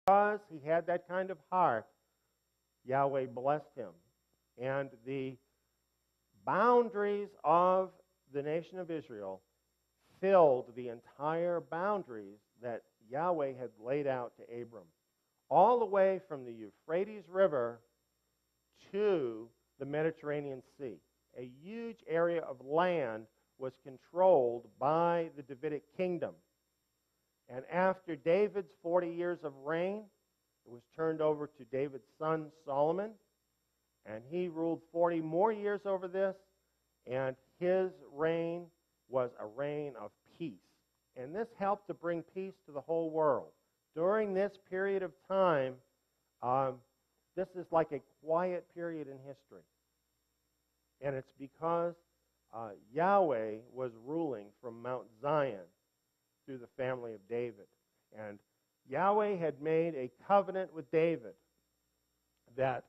because he had that kind of heart, Yahweh blessed him. And the boundaries of the nation of Israel filled the entire boundaries that Yahweh had laid out to Abram, all the way from the Euphrates River to the Mediterranean Sea. A huge area of land was controlled by the Davidic kingdom. And after David's 40 years of reign, it was turned over to David's son Solomon, and he ruled 40 more years over this, and his reign was a reign of peace. And this helped to bring peace to the whole world. During this period of time, this is like a quiet period in history. And it's because Yahweh was ruling from Mount Zion through the family of David. And Yahweh had made a covenant with David that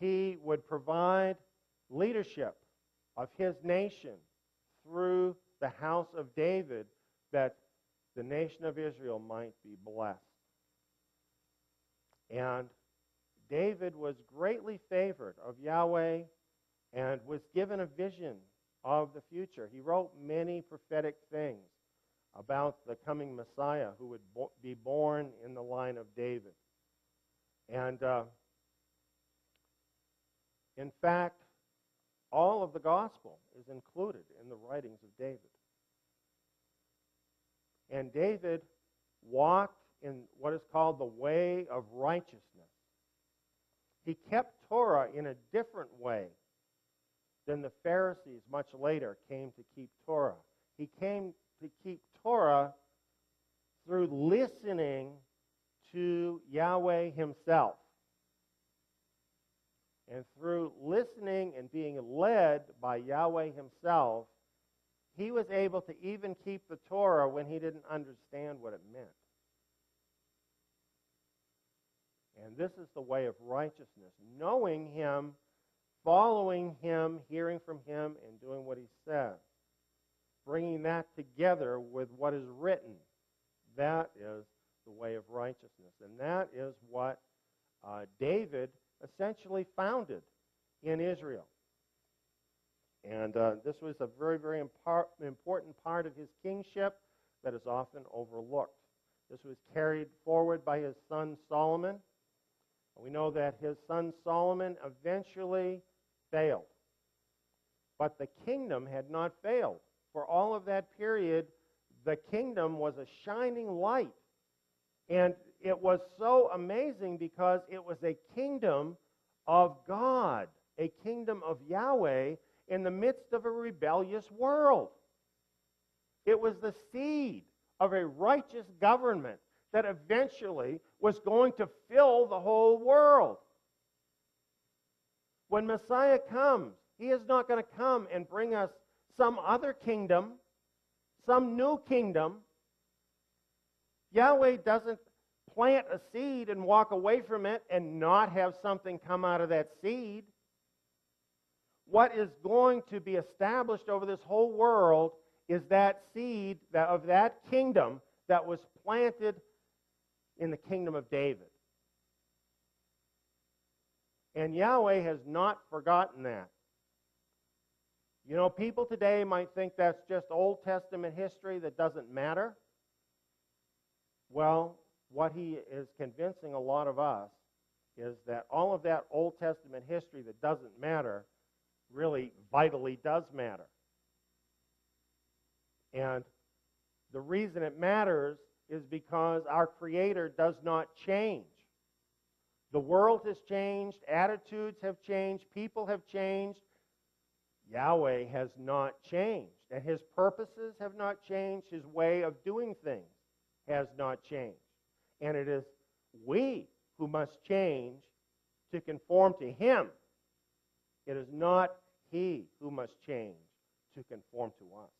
he would provide leadership of his nation through the house of David, that the nation of Israel might be blessed. And David was greatly favored of Yahweh and was given a vision of the future. He wrote many prophetic things about the coming Messiah who would be born in the line of David. And in fact, all of the gospel is included in the writings of David. And David walked in what is called the way of righteousness. He kept Torah in a different way than the Pharisees much later came to keep Torah. He came to keep Torah through listening to Yahweh himself. And through listening and being led by Yahweh himself, he was able to even keep the Torah when he didn't understand what it meant. And this is the way of righteousness. Knowing him, following him, hearing from him, and doing what he says. Bringing that together with what is written. That is the way of righteousness. And that is what David essentially founded in Israel. And this was a very, very important part of his kingship that is often overlooked. This was carried forward by his son Solomon. We know that his son Solomon eventually failed. But the kingdom had not failed. For all of that period, the kingdom was a shining light. And it was so amazing because it was a kingdom of God, a kingdom of Yahweh in the midst of a rebellious world. It was the seed of a righteous government that eventually was going to fill the whole world. When Messiah comes, he is not going to come and bring us some other kingdom, some new kingdom. Yahweh doesn't plant a seed and walk away from it and not have something come out of that seed. What is going to be established over this whole world is that seed of that kingdom that was planted in the kingdom of David. And Yahweh has not forgotten that. You know, people today might think that's just Old Testament history that doesn't matter. Well, what he is convincing a lot of us is that all of that Old Testament history that doesn't matter really vitally does matter. And the reason it matters is because our Creator does not change. The world has changed, attitudes have changed, people have changed. Yahweh has not changed, and his purposes have not changed, his way of doing things has not changed. And it is we who must change to conform to him. It is not he who must change to conform to us.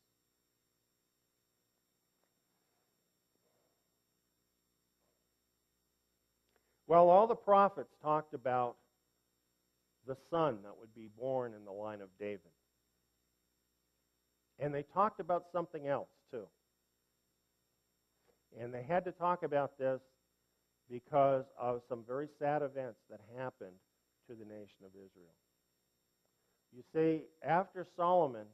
Well, all the prophets talked about the son that would be born in the line of David. And they talked about something else, too. And they had to talk about this because of some very sad events that happened to the nation of Israel. You see, after Solomon,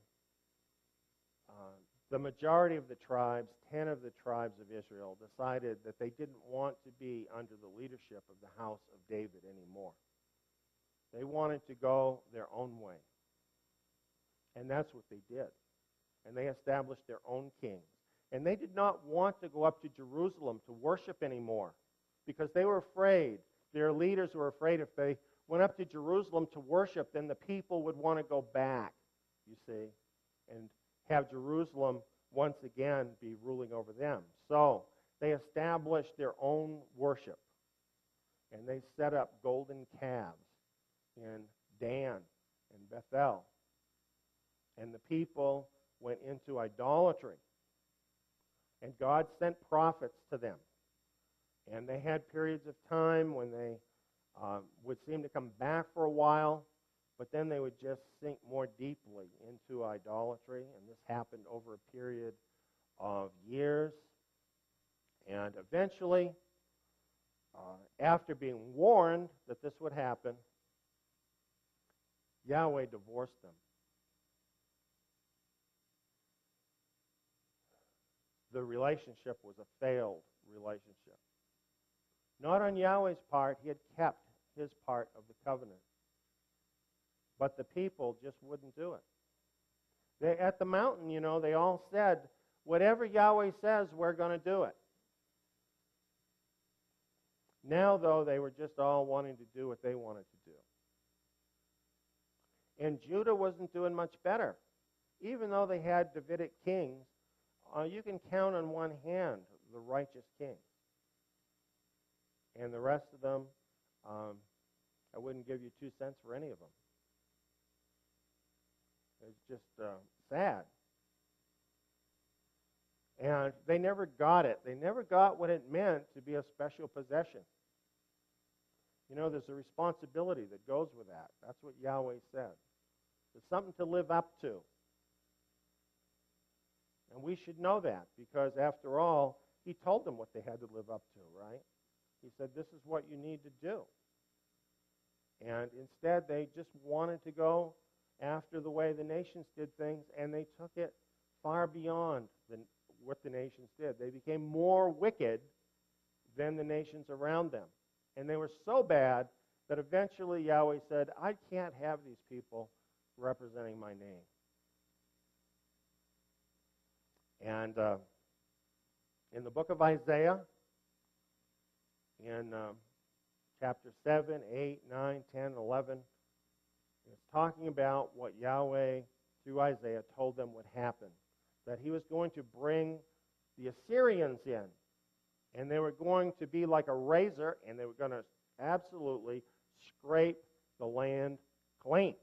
the majority of the tribes, 10 of the tribes of Israel, decided that they didn't want to be under the leadership of the house of David anymore. They wanted to go their own way. And that's what they did. And they established their own kings. And they did not want to go up to Jerusalem to worship anymore because they were afraid. Their leaders were afraid if they went up to Jerusalem to worship, then the people would want to go back, you see, and have Jerusalem once again be ruling over them. So they established their own worship. And they set up golden calves in Dan and Bethel. And the people went into idolatry. And God sent prophets to them. And they had periods of time when they would seem to come back for a while, but then they would just sink more deeply into idolatry. And this happened over a period of years. And eventually, after being warned that this would happen, Yahweh divorced them. The relationship was a failed relationship. Not on Yahweh's part. He had kept his part of the covenant. But the people just wouldn't do it. At the mountain, they all said, whatever Yahweh says, we're going to do it. Now, though, they were just all wanting to do what they wanted to do. And Judah wasn't doing much better. Even though they had Davidic kings, you can count on one hand the righteous kings. And the rest of them, I wouldn't give you 2 cents for any of them. It's just sad. And they never got it. They never got what it meant to be a special possession. There's a responsibility that goes with that. That's what Yahweh said. There's something to live up to. And we should know that because, after all, he told them what they had to live up to, right? He said, this is what you need to do. And instead, they just wanted to go after the way the nations did things, and they took it far beyond what the nations did. They became more wicked than the nations around them. And they were so bad that eventually Yahweh said, I can't have these people representing my name. And in the book of Isaiah, in chapter 7, 8, 9, 10, 11, it's talking about what Yahweh, through Isaiah, told them would happen. That he was going to bring the Assyrians in. And they were going to be like a razor, and they were going to absolutely scrape the land clean.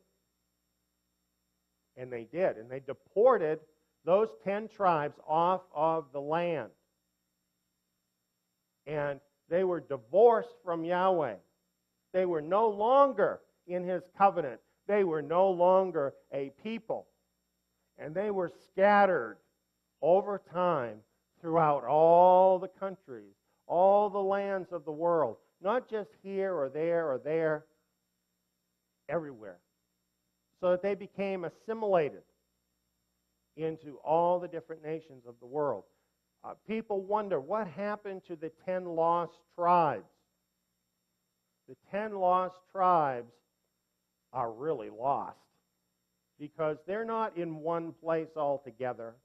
And they did. And they deported those 10 tribes off of the land. And they were divorced from Yahweh. They were no longer in his covenant. They were no longer a people. And they were scattered over time throughout all the countries, all the lands of the world. Not just here or there, everywhere. So that they became assimilated into all the different nations of the world. People wonder, what happened to the 10 lost tribes? The 10 lost tribes are really lost because they're not in one place altogether.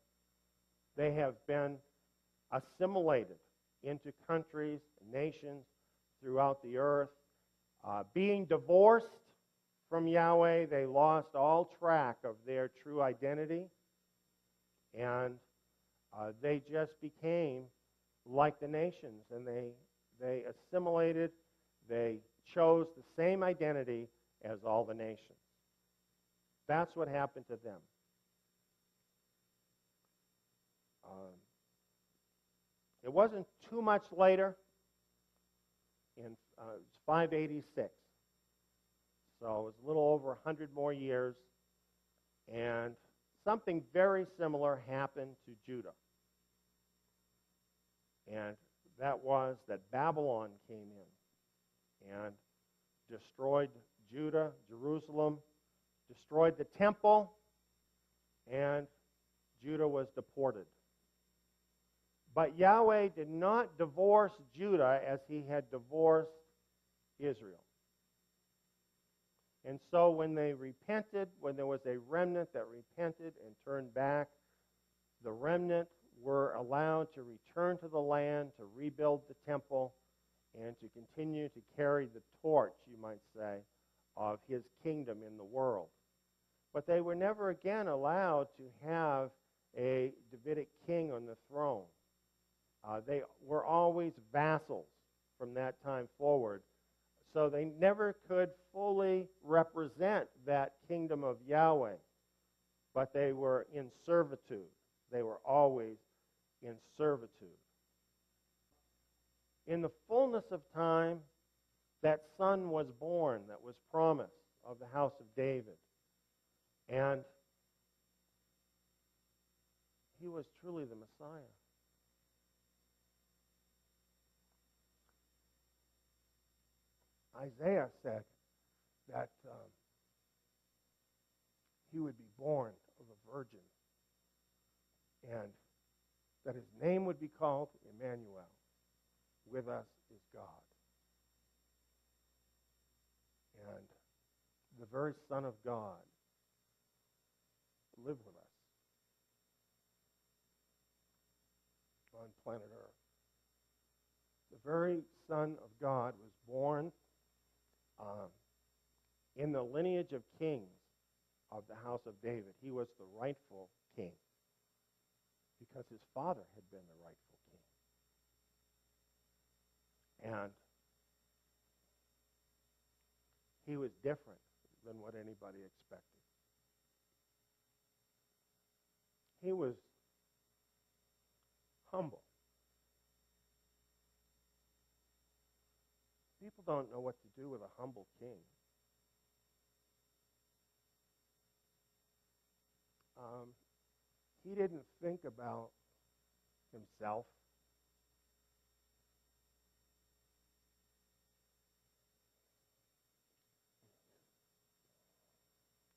They have been assimilated into countries, nations throughout the earth. Being divorced from Yahweh, they lost all track of their true identity, and they just became like the nations, and they assimilated. They chose the same identity as all the nations. That's what happened to them. It wasn't too much later, in 586. So it was a little over 100 more years, and something very similar happened to Judah. And That was that Babylon came in and destroyed Judah, Jerusalem, destroyed the temple, and Judah was deported. But Yahweh did not divorce Judah as he had divorced Israel. And so when they repented, when there was a remnant that repented and turned back, the remnant were allowed to return to the land, to rebuild the temple, and to continue to carry the torch, you might say, of his kingdom in the world. But they were never again allowed to have a Davidic king on the throne. They were always vassals from that time forward. So they never could fully represent that kingdom of Yahweh. But they were in servitude. They were always in servitude. In the fullness of time, that son was born that was promised of the house of David. And he was truly the Messiah. Isaiah said that he would be born of a virgin and that his name would be called Emmanuel. With us is God. And the very Son of God lived with us on planet Earth. The very Son of God was born in the lineage of kings of the house of David. He was the rightful king because his father had been the rightful king. And he was different than what anybody expected. He was humble. People don't know what to do with a humble king. He didn't think about himself.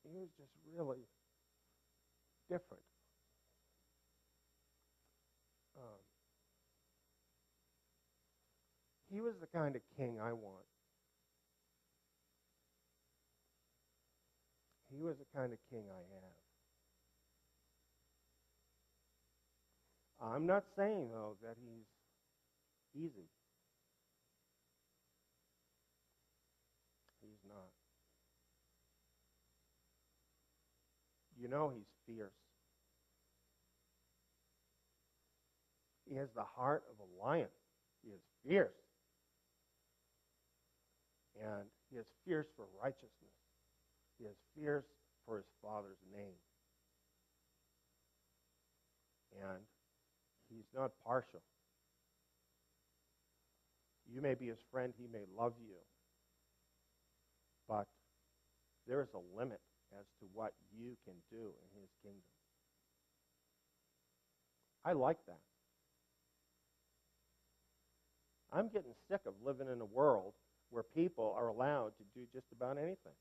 He was just really different. He was the kind of king I want. He was the kind of king I have. I'm not saying, though, that he's easy. He's not. You know he's fierce. He has the heart of a lion. He is fierce. And he is fierce for righteousness. He is fierce for his Father's name. And he's not partial. You may be his friend, he may love you. But there is a limit as to what you can do in his kingdom. I like that. I'm getting sick of living in a world where people are allowed to do just about anything.